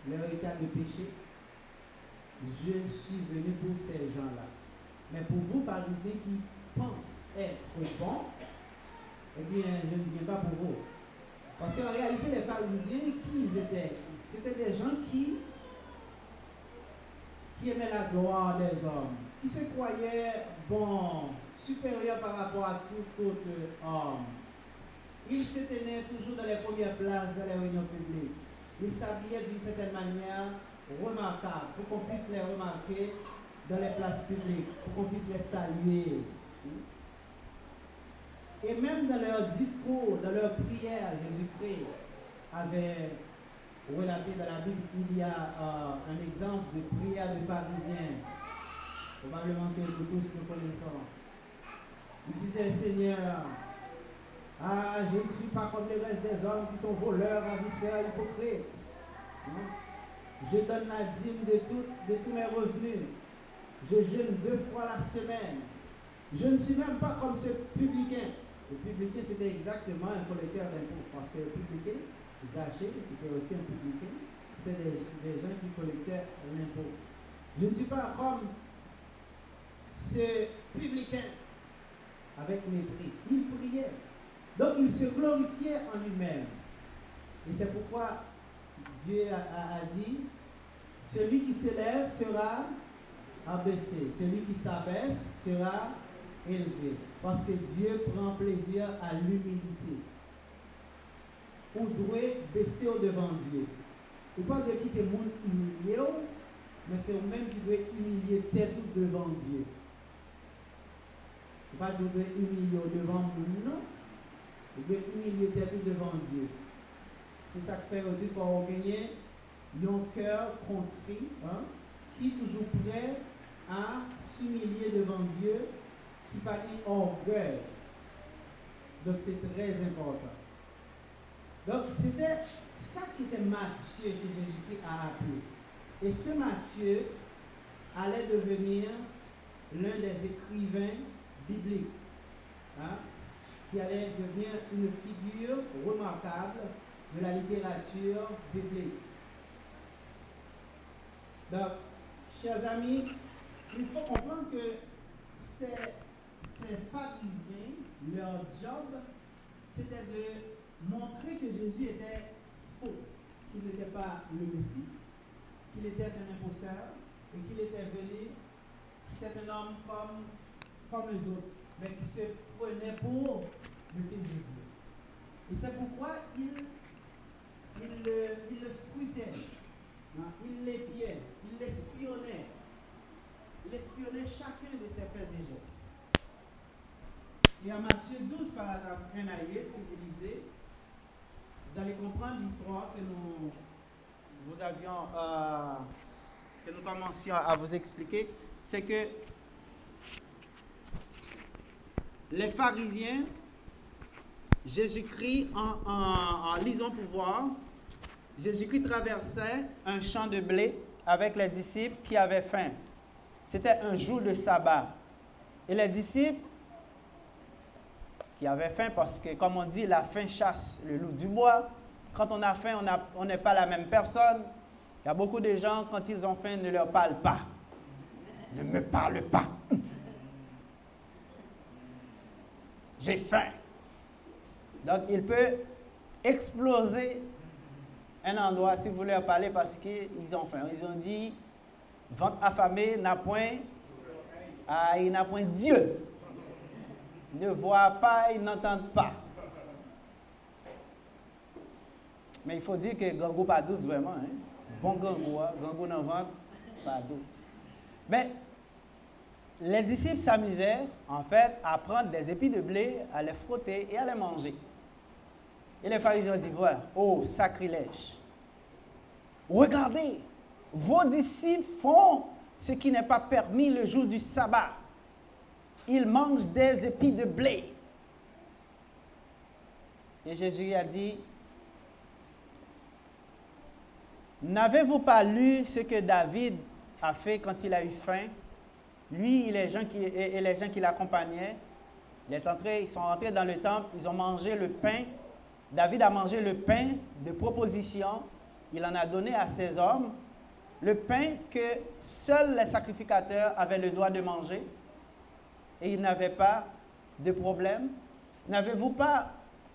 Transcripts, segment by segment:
leur état de péché. Je suis venu pour ces gens-là. Mais pour vous, pharisiens qui pensent être bons, eh bien, je ne viens pas pour vous. Parce qu'en réalité, les pharisiens, qui ils étaient? C'était des gens qui aimaient la gloire des hommes, qui se croyaient bons, supérieurs par rapport à tout autre homme. Ils se tenaient toujours dans les premières places dans les réunions publiques. Ils s'habillaient d'une certaine manière remarquable, pour qu'on puisse les remarquer dans les places publiques, pour qu'on puisse les saluer. Et même dans leurs discours, dans leurs prières, Jésus-Christ avait relaté dans la Bible, il y a un exemple de prière de pharisien, probablement que nous tous le connaissons. Il disait, Seigneur, je ne suis pas comme les restes des hommes qui sont voleurs, ravisseurs, hypocrites. Je donne la dîme de tous mes revenus. Je jeûne 2 fois la semaine. Je ne suis même pas comme ce publicain. Le publicain, c'était exactement un collecteur d'impôts. Parce que le publicain, Zachée, qui était aussi un publicain, c'était des gens qui collectaient l'impôt. Je ne suis pas comme ce publicain avec mépris. Il priait. Donc il se glorifiait en lui-même. Et c'est pourquoi Dieu a dit, celui qui s'élève sera abaissé, celui qui s'abaisse sera élevé. Parce que Dieu prend plaisir à l'humilité. Ou doit baisser au devant Dieu. Il ne pas de quitter le monde humilié, mais c'est vous-même qui doit humilier tête devant Dieu. Il ne pas de humilier au devant le monde, non. Il doit humilier tête devant Dieu. C'est ça que fait qu'il faut gagner un cœur contrit, qui est toujours prêt à s'humilier devant Dieu, qui pas un orgueil. Donc c'est très important. Donc c'était ça qui était Matthieu que Jésus-Christ a appelé. Et ce Matthieu allait devenir l'un des écrivains bibliques, qui allait devenir une figure remarquable de la littérature biblique. Donc, chers amis, il faut comprendre que ces pharisiens, leur job, c'était de montrer que Jésus était faux, qu'il n'était pas le Messie, qu'il était un imposteur et qu'il était venu, c'était un homme comme les autres, mais qui se prenait pour le Fils de Dieu. Et c'est pourquoi il le scrutait, il l'épiait, il l'espionnait. Il espionnait chacun de ses faits et gestes. Et en Matthieu 12, paragraphe 1 à 8, si vous lisez, vous allez comprendre l'histoire que nous commencions à vous expliquer. C'est que les pharisiens, Jésus-Christ, en lisant pour voir, Jésus-Christ traversait un champ de blé avec les disciples qui avaient faim. C'était un jour de sabbat. Et les disciples qui avaient faim, parce que comme on dit, la faim chasse le loup du bois. Quand on a faim, on n'est pas la même personne. Il y a beaucoup de gens, quand ils ont faim, ne leur parlent pas. Ne me parle pas. J'ai faim. Donc, il peut exploser un endroit si vous leur parlez parce qu'ils ont faim. Ils ont dit, ventre affamé n'a point, il n'a point Dieu. Ils ne voient pas, ils n'entendent pas. Mais il faut dire que gangou pas douce vraiment. Bon gangou dans le ventre, pas douce. Mais les disciples s'amusaient en fait à prendre des épis de blé, à les frotter et à les manger. Et les pharisiens ont dit, voilà, oh sacrilège. Regardez, vos disciples font ce qui n'est pas permis le jour du sabbat. Ils mangent des épis de blé. Et Jésus a dit, n'avez-vous pas lu ce que David a fait quand il a eu faim? Lui et les gens qui l'accompagnaient, ils sont entrés dans le temple, ils ont mangé le pain. David a mangé le pain de proposition il en a donné à ces hommes le pain que seuls les sacrificateurs avaient le droit de manger et ils n'avaient pas de problème. N'avez-vous pas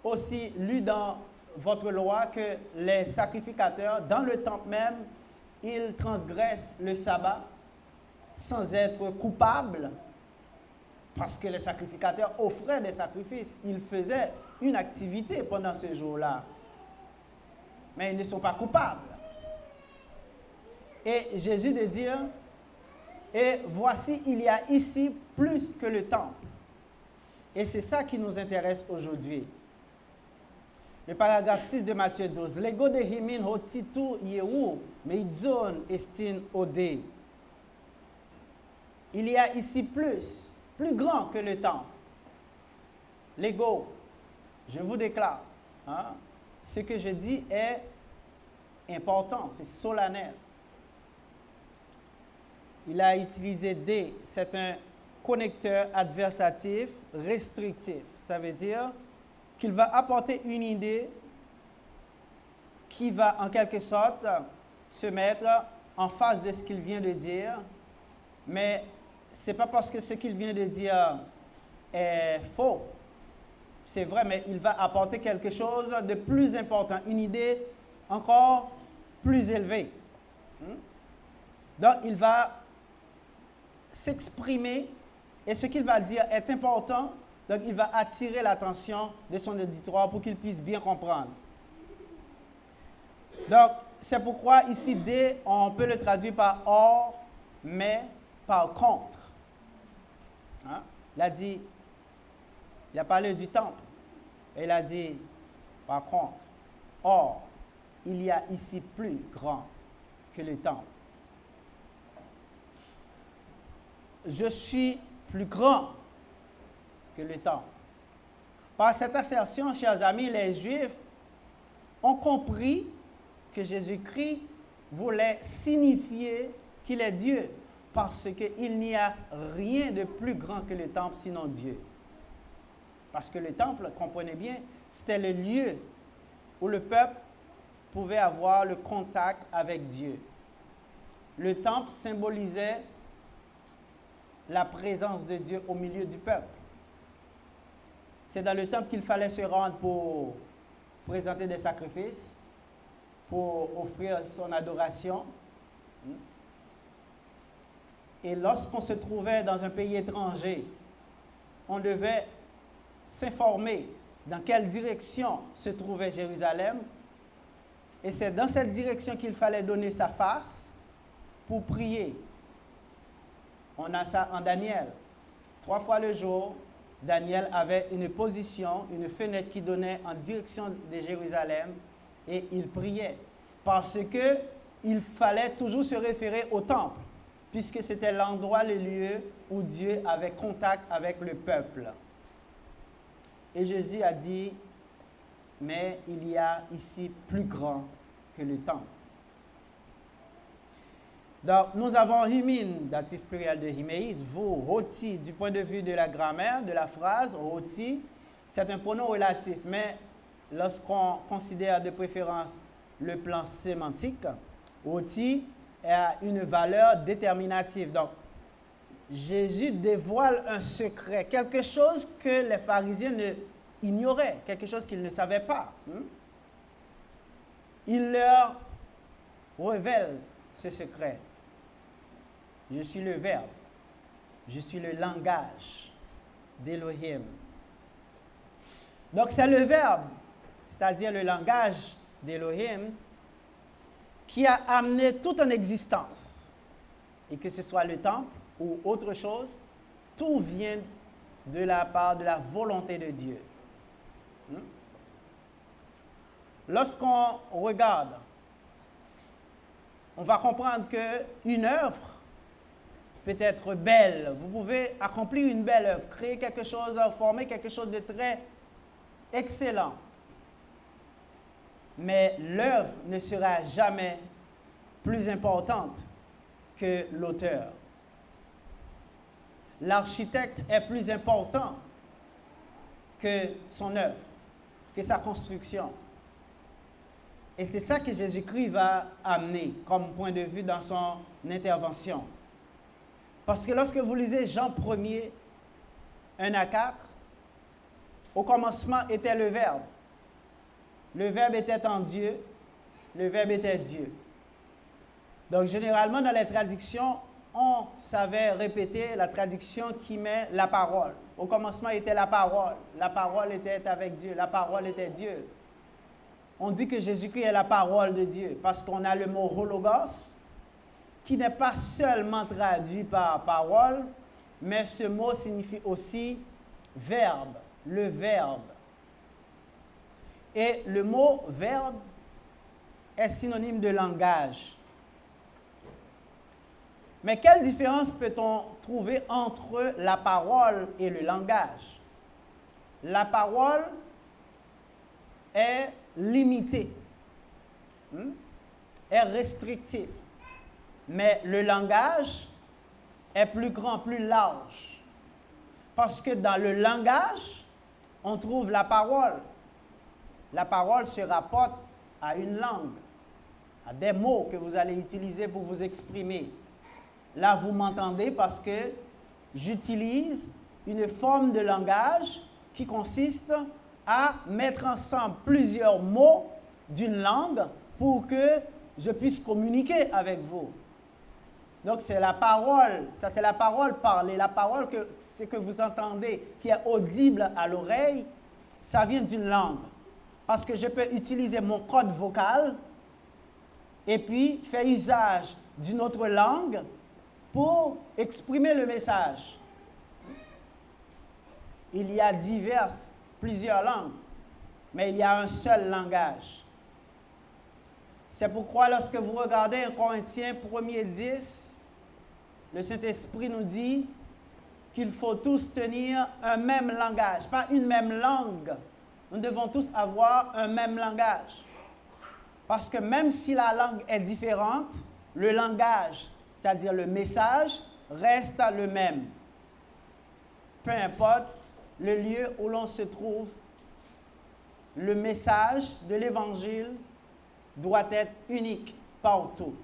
aussi lu dans votre loi que les sacrificateurs, dans le temple même, ils transgressent le sabbat sans être coupables? Parce que les sacrificateurs offraient des sacrifices. Ils faisaient une activité pendant ce jour-là. Mais ils ne sont pas coupables. Et Jésus de dire, et voici, il y a ici plus que le temple. Et c'est ça qui nous intéresse aujourd'hui. Le paragraphe 6 de Matthieu 12. Lego de himin hotitu yehu meidzon estin ode. Il y a ici plus grand que le temple. Lego, je vous déclare, ce que je dis est important, c'est solennel. Il a utilisé des, c'est un connecteur adversatif restrictif. Ça veut dire qu'il va apporter une idée qui va en quelque sorte se mettre en face de ce qu'il vient de dire, mais ce n'est pas parce que ce qu'il vient de dire est faux. C'est vrai, mais il va apporter quelque chose de plus important, une idée encore plus élevée. Donc, il va s'exprimer et ce qu'il va dire est important, donc il va attirer l'attention de son auditoire pour qu'il puisse bien comprendre. Donc, c'est pourquoi ici, D, on peut le traduire par or, mais par contre. Il a dit, il a parlé du temple, et il a dit, par contre, or, il y a ici plus grand que le temple. Je suis plus grand que le temple. Par cette assertion, chers amis, les Juifs ont compris que Jésus-Christ voulait signifier qu'il est Dieu, parce qu'il n'y a rien de plus grand que le temple, sinon Dieu. Parce que le temple, comprenez bien, c'était le lieu où le peuple pouvait avoir le contact avec Dieu. Le temple symbolisait la présence de Dieu au milieu du peuple. C'est dans le temple qu'il fallait se rendre pour présenter des sacrifices, pour offrir son adoration. Et lorsqu'on se trouvait dans un pays étranger, on devait s'informer dans quelle direction se trouvait Jérusalem. Et c'est dans cette direction qu'il fallait donner sa face pour prier. On a ça en Daniel. 3 fois le jour, Daniel avait une position, une fenêtre qui donnait en direction de Jérusalem et il priait. Parce qu'il fallait toujours se référer au temple, puisque c'était l'endroit, le lieu où Dieu avait contact avec le peuple. Et Jésus a dit, mais il y a ici plus grand que le temple. Donc, nous avons himin, datif pluriel de himeis, vous, hoti, du point de vue de la grammaire, de la phrase, hoti, c'est un pronom relatif, mais lorsqu'on considère de préférence le plan sémantique, hoti a une valeur déterminative. Donc, Jésus dévoile un secret, quelque chose que les pharisiens ignoraient, quelque chose qu'ils ne savaient pas. Il leur révèle ce secret. Je suis le Verbe. Je suis le langage d'Élohim. Donc c'est le Verbe, c'est-à-dire le langage d'Élohim, qui a amené tout en existence. Et que ce soit le temple ou autre chose, tout vient de la part de la volonté de Dieu. Lorsqu'on regarde, on va comprendre qu'une œuvre peut être belle. Vous pouvez accomplir une belle œuvre, créer quelque chose, former quelque chose de très excellent. Mais l'œuvre ne sera jamais plus importante que l'auteur. L'architecte est plus important que son œuvre, que sa construction. Et c'est ça que Jésus-Christ va amener comme point de vue dans son intervention. Parce que lorsque vous lisez Jean 1er, 1 à 4, au commencement était le Verbe. Le Verbe était en Dieu, le Verbe était Dieu. Donc généralement dans les traductions, on savait répéter la traduction qui met la parole. Au commencement était la parole était avec Dieu, la parole était Dieu. On dit que Jésus-Christ est la parole de Dieu parce qu'on a le mot hologos qui n'est pas seulement traduit par parole, mais ce mot signifie aussi verbe, le verbe. Et le mot verbe est synonyme de langage. Mais quelle différence peut-on trouver entre la parole et le langage? La parole est limitée, est restrictive. Mais le langage est plus grand, plus large. Parce que dans le langage, on trouve la parole. La parole se rapporte à une langue, à des mots que vous allez utiliser pour vous exprimer. Là, vous m'entendez parce que j'utilise une forme de langage qui consiste à mettre ensemble plusieurs mots d'une langue pour que je puisse communiquer avec vous. Donc, c'est la parole, ça c'est la parole parlée. La parole, ce que vous entendez, qui est audible à l'oreille, ça vient d'une langue. Parce que je peux utiliser mon code vocal et puis faire usage d'une autre langue pour exprimer le message. Il y a plusieurs langues, mais il y a un seul langage. C'est pourquoi lorsque vous regardez 1 Corinthiens 1er 10, le Saint-Esprit nous dit qu'il faut tous tenir un même langage, pas une même langue. Nous devons tous avoir un même langage. Parce que même si la langue est différente, le langage, c'est-à-dire le message, reste le même. Peu importe le lieu où l'on se trouve, le message de l'Évangile doit être unique partout.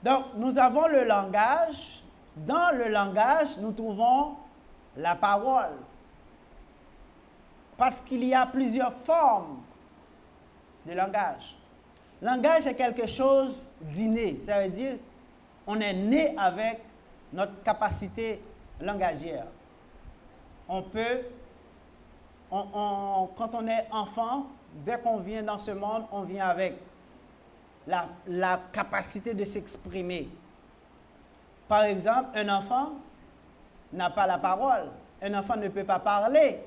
Donc, nous avons le langage. Dans le langage, nous trouvons la parole. Parce qu'il y a plusieurs formes de langage. Langage est quelque chose d'inné. Ça veut dire qu'on est né avec notre capacité langagière. On peut, quand on est enfant, dès qu'on vient dans ce monde, on vient avec la capacité de s'exprimer. Par exemple, un enfant n'a pas la parole. Un enfant ne peut pas parler.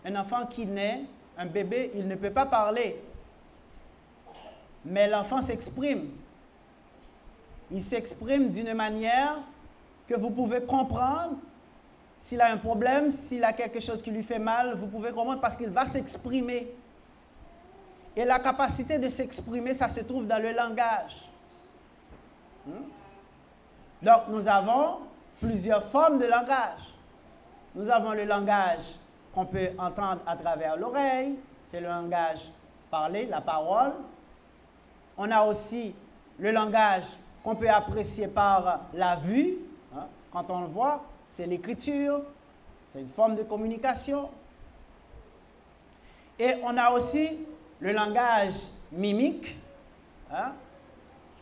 Un enfant qui naît, un bébé, il ne peut pas parler. Mais l'enfant s'exprime. Il s'exprime d'une manière que vous pouvez comprendre. S'il a un problème, s'il a quelque chose qui lui fait mal, vous pouvez comprendre parce qu'il va s'exprimer. Et la capacité de s'exprimer, ça se trouve dans le langage. Donc, nous avons plusieurs formes de langage. Nous avons le langage qu'on peut entendre à travers l'oreille, c'est le langage parlé, la parole. On a aussi le langage qu'on peut apprécier par la vue. Quand on le voit, c'est l'écriture, c'est une forme de communication. Et on a aussi le langage mimique,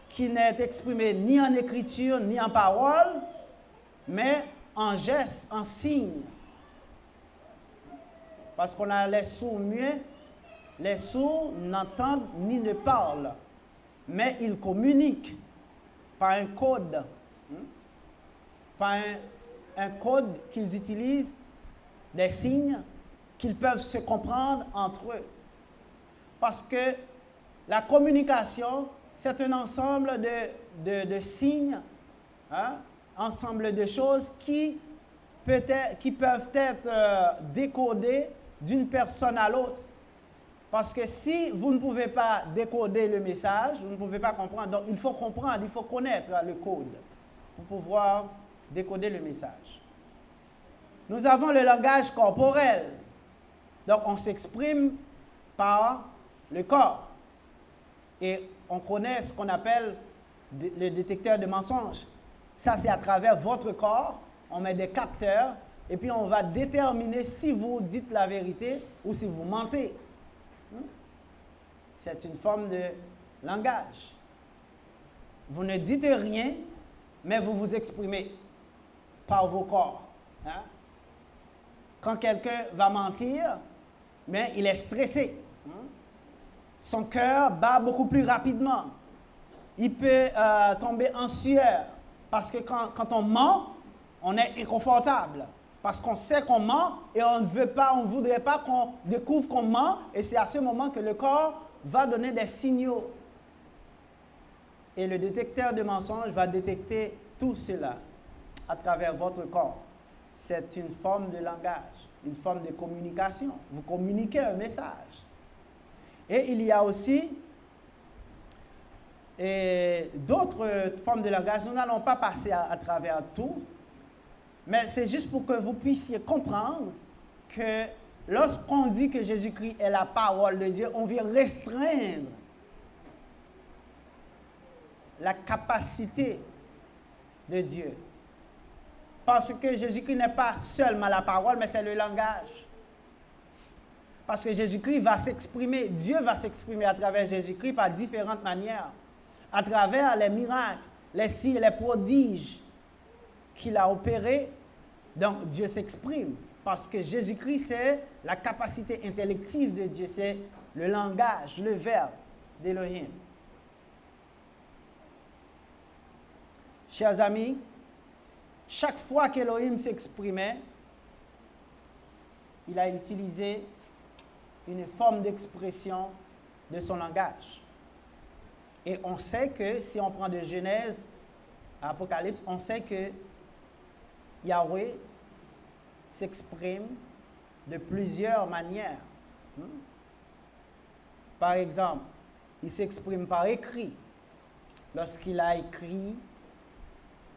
qui n'est exprimé ni en écriture, ni en parole, mais en gestes, en signes. Parce qu'on a les sourds muets, les sourds n'entendent ni ne parlent, mais ils communiquent par un code, par un code qu'ils utilisent, des signes qu'ils peuvent se comprendre entre eux. Parce que la communication, c'est un ensemble de signes, ensemble de choses qui peuvent être décodées d'une personne à l'autre. Parce que si vous ne pouvez pas décoder le message, vous ne pouvez pas comprendre. Donc, il faut comprendre, il faut connaître le code pour pouvoir décoder le message. Nous avons le langage corporel. Donc, on s'exprime par le corps. Et on connaît ce qu'on appelle le détecteur de mensonges. Ça, c'est à travers votre corps. On met des capteurs et puis on va déterminer si vous dites la vérité ou si vous mentez. C'est une forme de langage. Vous ne dites rien, mais vous vous exprimez par vos corps. Hein? Quand quelqu'un va mentir, mais il est stressé. Son cœur bat beaucoup plus rapidement. Il peut tomber en sueur. Parce que quand on ment, on est inconfortable. Parce qu'on sait qu'on ment et on ne voudrait pas qu'on découvre qu'on ment. Et c'est à ce moment que le corps va donner des signaux. Et le détecteur de mensonges va détecter tout cela à travers votre corps. C'est une forme de langage, une forme de communication. Vous communiquez un message. Et il y a aussi d'autres formes de langage. Nous n'allons pas passer à travers tout, mais c'est juste pour que vous puissiez comprendre que lorsqu'on dit que Jésus-Christ est la parole de Dieu, on vient restreindre la capacité de Dieu. Parce que Jésus-Christ n'est pas seulement la parole, mais c'est le langage. Parce que Jésus-Christ va s'exprimer, Dieu va s'exprimer à travers Jésus-Christ par différentes manières. À travers les miracles, les signes, les prodiges qu'il a opérés. Donc Dieu s'exprime. Parce que Jésus-Christ, c'est la capacité intellective de Dieu. C'est le langage, le verbe d'Élohim. Chers amis, chaque fois qu'Élohim s'exprimait, il a utilisé une forme d'expression de son langage. Et on sait que, si on prend de Genèse à Apocalypse, on sait que Yahweh s'exprime de plusieurs manières. Par exemple, il s'exprime par écrit. Lorsqu'il a écrit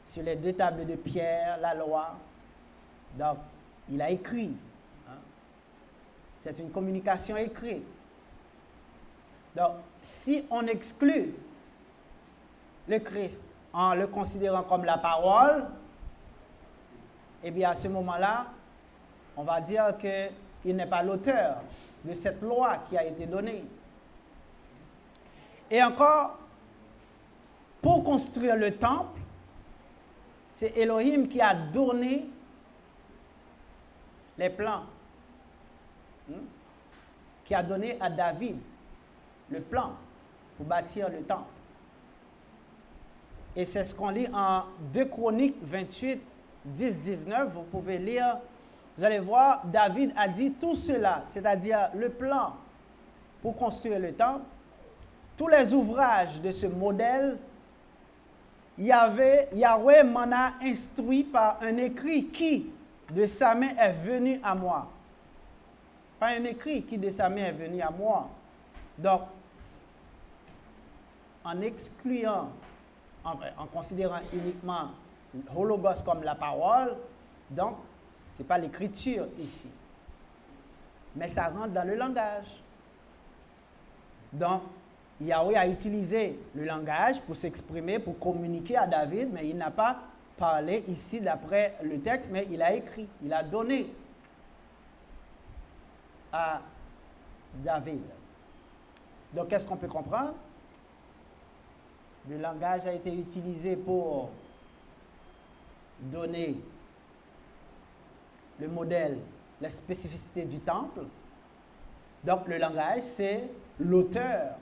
sur les 2 tables de pierre la loi, donc il a écrit. C'est une communication écrite. Donc, si on exclut le Christ en le considérant comme la parole, eh bien à ce moment-là, on va dire qu'il n'est pas l'auteur de cette loi qui a été donnée. Et encore, pour construire le temple, c'est Elohim qui a donné les plans, qui a donné à David le plan pour bâtir le temple. Et c'est ce qu'on lit en 2 Chroniques 28, 10, 19. Vous pouvez lire, vous allez voir, David a dit tout cela, c'est-à-dire le plan pour construire le temple, tous les ouvrages de ce modèle, Yahweh m'en a instruit par un écrit qui, de sa main, est venu à moi. Pas un écrit qui, de sa main, est venu à moi. Donc, en excluant, en considérant uniquement Hologos comme la parole, donc, ce n'est pas l'écriture ici. Mais ça rentre dans le langage. Donc, Yahweh a utilisé le langage pour s'exprimer, pour communiquer à David, mais il n'a pas parlé ici d'après le texte, mais il a écrit, il a donné à David. Donc, qu'est-ce qu'on peut comprendre? Le langage a été utilisé pour donner le modèle, la spécificité du temple. Donc, le langage, c'est l'auteur,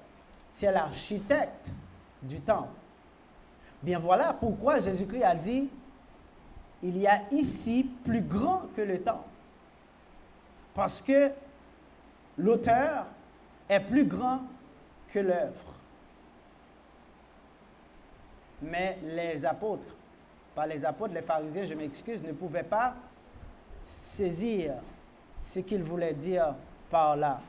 c'est l'architecte du temple. Bien voilà pourquoi Jésus-Christ a dit, il y a ici plus grand que le temple. Parce que l'auteur est plus grand que l'œuvre. Mais les apôtres, pas les apôtres, les pharisiens, je m'excuse, ne pouvaient pas saisir ce qu'il voulait dire par là.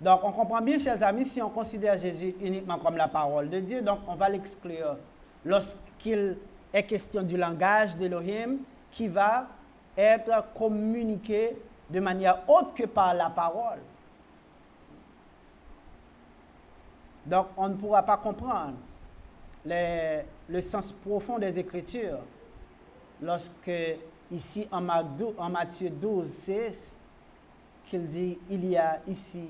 Donc, on comprend bien, chers amis, si on considère Jésus uniquement comme la parole de Dieu, donc on va l'exclure lorsqu'il est question du langage d'Élohim qui va être communiqué de manière autre que par la parole. Donc, on ne pourra pas comprendre le sens profond des Écritures lorsque, ici en Matthieu 12, 6, qu'il dit, il y a ici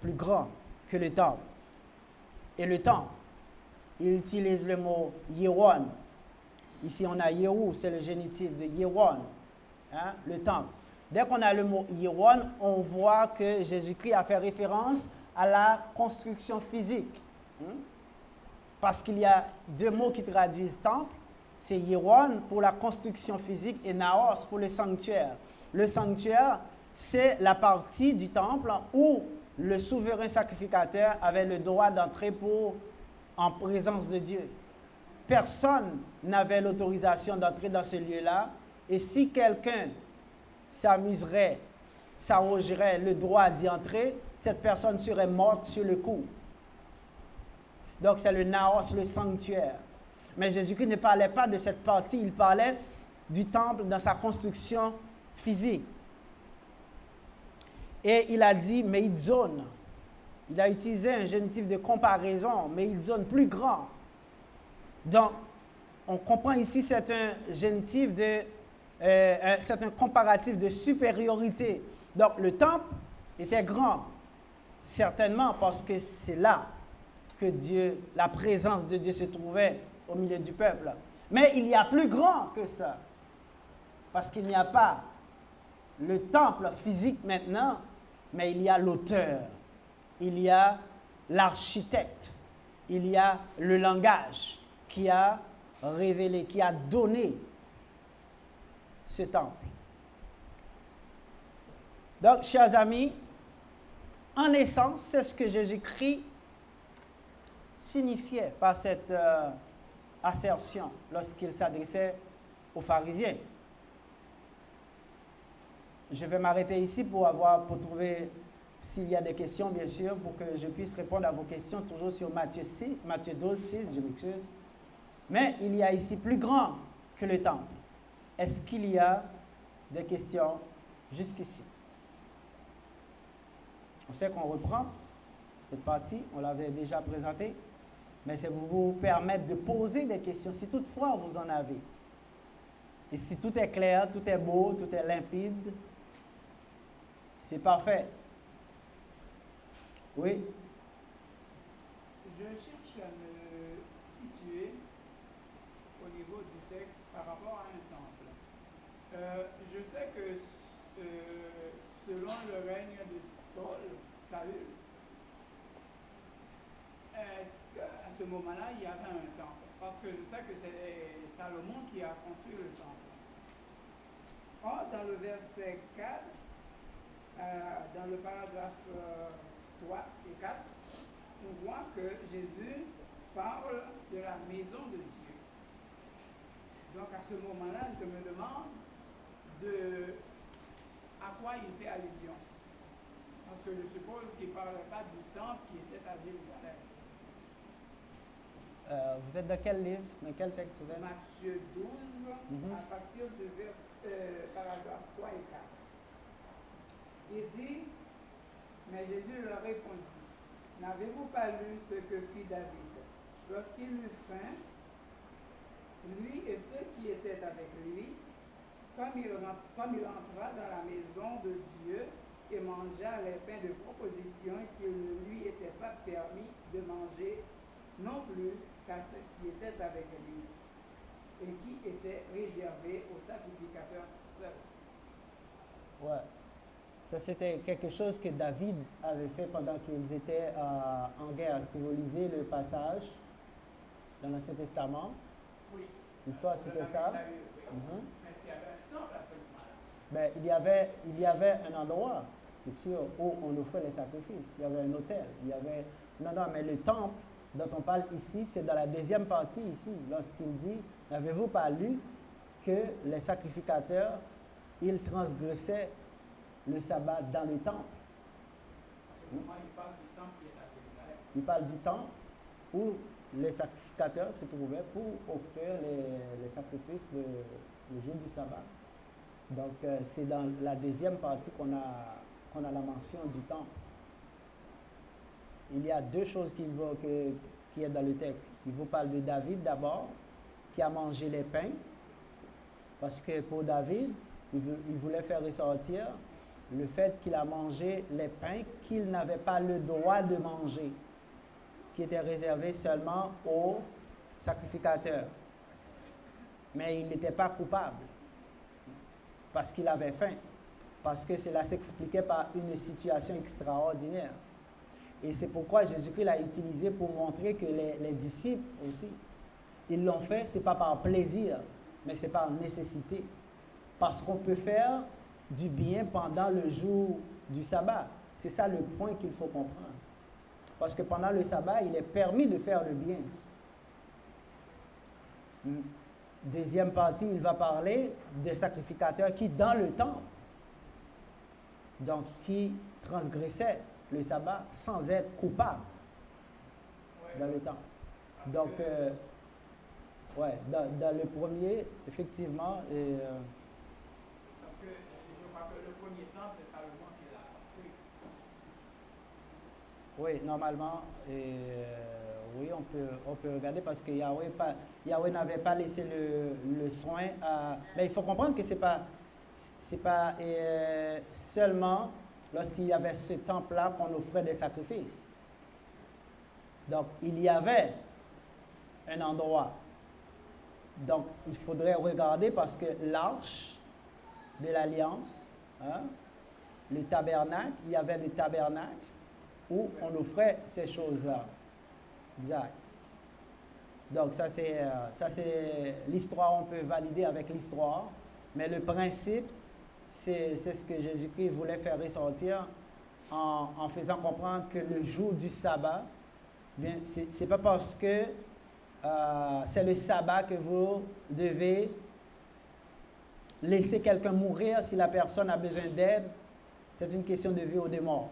plus grand que le temple. Et le temple, il utilise le mot Yéron. Ici, on a Yérou, c'est le génitif de Yéron, hein, le temple. Dès qu'on a le mot Yéron, on voit que Jésus-Christ a fait référence à la construction physique. Parce qu'il y a deux mots qui traduisent temple. C'est Yéron pour la construction physique et Naos pour le sanctuaire. Le sanctuaire, c'est la partie du temple où le souverain sacrificateur avait le droit d'entrer en présence de Dieu. Personne n'avait l'autorisation d'entrer dans ce lieu-là. Et si quelqu'un s'arrogerait le droit d'y entrer, cette personne serait morte sur le coup. Donc c'est le Naos, le sanctuaire. Mais Jésus-Christ ne parlait pas de cette partie, il parlait du temple dans sa construction physique. Et il a dit Meidzon. Il a utilisé un génitif de comparaison, Meidzon, plus grand. Donc, on comprend ici, c'est un génitif c'est un comparatif de supériorité. Donc, le temple était grand, certainement parce que c'est là que la présence de Dieu se trouvait au milieu du peuple. Mais il y a plus grand que ça, parce qu'il n'y a pas le temple physique maintenant, mais il y a l'auteur, il y a l'architecte, il y a le langage qui a révélé, qui a donné ce temple. Donc, chers amis, en essence, c'est ce que Jésus-Christ signifiait par cette assertion lorsqu'il s'adressait aux pharisiens. Je vais m'arrêter ici pour trouver, s'il y a des questions, bien sûr, pour que je puisse répondre à vos questions, toujours sur Matthieu 12, 6, je m'excuse. Mais il y a ici plus grand que le temple. Est-ce qu'il y a des questions jusqu'ici? On sait qu'on reprend cette partie, on l'avait déjà présentée, mais c'est pour vous permettre de poser des questions, si toutefois vous en avez. Et si tout est clair, tout est beau, tout est limpide, c'est parfait. Oui? Je cherche à me situer au niveau du texte par rapport à un temple. Je sais que selon le règne de Saül, est-ce qu'à ce moment-là, il y avait un temple? Parce que je sais que c'est Salomon qui a construit le temple. Or, dans le verset 4, dans le paragraphe 3 et 4, on voit que Jésus parle de la maison de Dieu. Donc à ce moment-là, je me demande à quoi il fait allusion. Parce que je suppose qu'il ne parlait pas du temple qui était à Jérusalem. Vous êtes dans quel livre? Dans quel texte vous êtes? Matthieu 12, à partir du paragraphe 3 et 4. Il dit, mais Jésus leur répondit, n'avez-vous pas lu ce que fit David lorsqu'il eut faim, lui et ceux qui étaient avec lui, comme il entra dans la maison de Dieu et mangea les pains de proposition qu'il ne lui était pas permis de manger non plus qu'à ceux qui étaient avec lui et qui étaient réservés aux sacrificateurs seuls. Ouais. Ça, c'était quelque chose que David avait fait pendant qu'ils étaient en guerre. Si vous lisez le passage dans l'Ancien Testament, oui. L'histoire, c'était ça. Mais s'il y avait un temple à ce moment-là. Ben, il y avait un endroit, c'est sûr, où on offrait les sacrifices. Il y avait un autel. Non, mais le temple dont on parle ici, c'est dans la deuxième partie ici, lorsqu'il dit, n'avez-vous pas lu que les sacrificateurs, ils transgressaient le sabbat dans le temple? Il parle du temple qui est à Jérusalem. Il parle du temple où les sacrificateurs se trouvaient pour offrir les sacrifices le jour du sabbat. Donc, c'est dans la deuxième partie qu'on a la mention du temple. Il y a deux choses qui est dans le texte. Il vous parle de David d'abord, qui a mangé les pains, parce que pour David, il voulait faire ressortir le fait qu'il a mangé les pains qu'il n'avait pas le droit de manger, qui étaient réservés seulement aux sacrificateurs. Mais il n'était pas coupable, parce qu'il avait faim, parce que cela s'expliquait par une situation extraordinaire. Et c'est pourquoi Jésus-Christ l'a utilisé pour montrer que les disciples aussi, ils l'ont fait, ce n'est pas par plaisir, mais c'est par nécessité. Parce qu'on peut faire du bien pendant le jour du sabbat. C'est ça le point qu'il faut comprendre. Parce que pendant le sabbat, il est permis de faire le bien. Deuxième partie, il va parler des sacrificateurs qui, dans le temple, donc qui transgressaient le sabbat sans être coupables dans le temple. Donc, dans le premier, effectivement. Parce que je crois que le premier temps, c'est Salomon qui l'a construit. Oui, normalement, oui, on peut regarder parce que Yahweh n'avait pas laissé le soin à... Mais il faut comprendre que c'est pas seulement lorsqu'il y avait ce temple-là qu'on offrait des sacrifices. Donc, il y avait un endroit. Donc, il faudrait regarder parce que l'arche de l'Alliance, le tabernacle, il y avait le tabernacle où on offrait ces choses-là. Exact. Donc, ça c'est l'histoire, on peut valider avec l'histoire, mais le principe, c'est ce que Jésus-Christ voulait faire ressortir en faisant comprendre que le jour du sabbat, bien, c'est pas parce que c'est le sabbat que vous devez laisser quelqu'un mourir si la personne a besoin d'aide. C'est une question de vie ou de mort.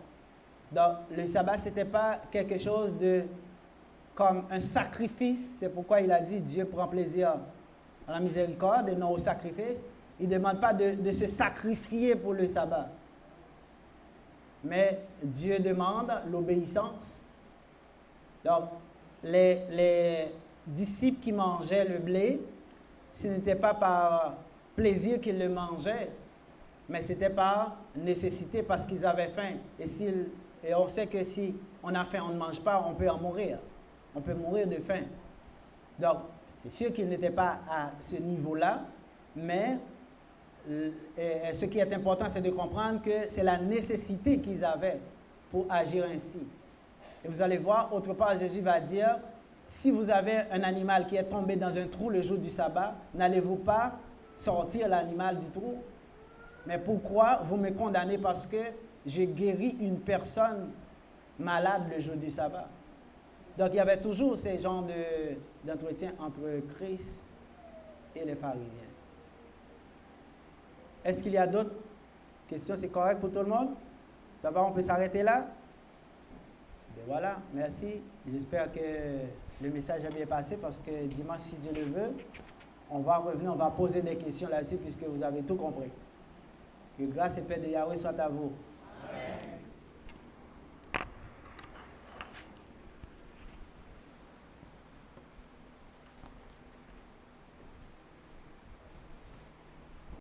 Donc, le sabbat, ce n'était pas quelque chose comme un sacrifice. C'est pourquoi il a dit Dieu prend plaisir à la miséricorde et non au sacrifice. Il ne demande pas de se sacrifier pour le sabbat. Mais Dieu demande l'obéissance. Donc, les disciples qui mangeaient le blé, ce n'était pas par plaisir qu'ils le mangeaient, mais c'était par nécessité parce qu'ils avaient faim. Et on sait que si on a faim, on ne mange pas, on peut en mourir. On peut mourir de faim. Donc, c'est sûr qu'ils n'étaient pas à ce niveau-là, mais ce qui est important, c'est de comprendre que c'est la nécessité qu'ils avaient pour agir ainsi. Et vous allez voir, autre part, Jésus va dire, si vous avez un animal qui est tombé dans un trou le jour du sabbat, n'allez-vous pas sortir l'animal du trou? Mais pourquoi vous me condamnez parce que j'ai guéri une personne malade le jour du sabbat? Donc, il y avait toujours ces genres d'entretien entre Christ et les pharisiens. Est-ce qu'il y a d'autres questions? C'est correct pour tout le monde? Ça va, on peut s'arrêter là? Et voilà, merci. J'espère que le message a bien passé parce que dimanche, si Dieu le veut, on va revenir, on va poser des questions là-dessus puisque vous avez tout compris. Que grâce et paix de Yahweh soit à vous. Amen.